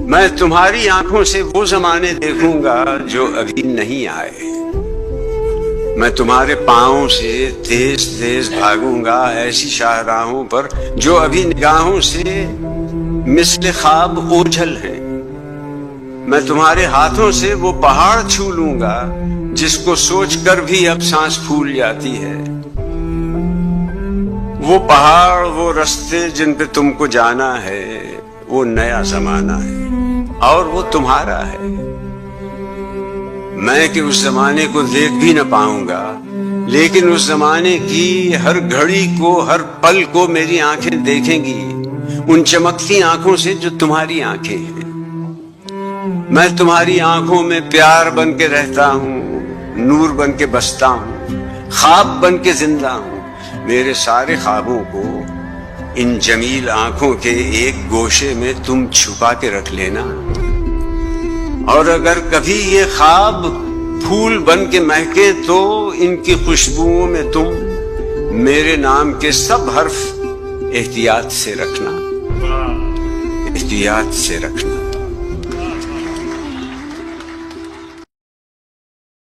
میں تمہاری آنکھوں سے وہ زمانے دیکھوں گا جو ابھی نہیں آئے، میں تمہارے پاؤں سے تیز تیز بھاگوں گا ایسی شاہراہوں پر جو ابھی نگاہوں سے مثل خواب اوجھل ہیں، میں تمہارے ہاتھوں سے وہ پہاڑ چھو لوں گا جس کو سوچ کر بھی اب سانس پھول جاتی ہے، وہ پہاڑ، وہ رستے جن پہ تم کو جانا ہے، وہ نیا زمانہ ہے اور وہ تمہارا ہے۔ میں کہ اس زمانے کو دیکھ بھی نہ پاؤں گا، لیکن اس زمانے کی ہر گھڑی کو، ہر پل کو میری آنکھیں دیکھیں گی، ان چمکتی آنکھوں سے جو تمہاری آنکھیں ہیں۔ میں تمہاری آنکھوں میں پیار بن کے رہتا ہوں، نور بن کے بستا ہوں، خواب بن کے زندہ ہوں۔ میرے سارے خوابوں کو ان جمیل آنکھوں کے ایک گوشے میں تم چھپا کے رکھ لینا، اور اگر کبھی یہ خواب پھول بن کے مہکے تو ان کی خوشبوؤں میں تم میرے نام کے سب حرف احتیاط سے رکھنا، احتیاط سے رکھنا۔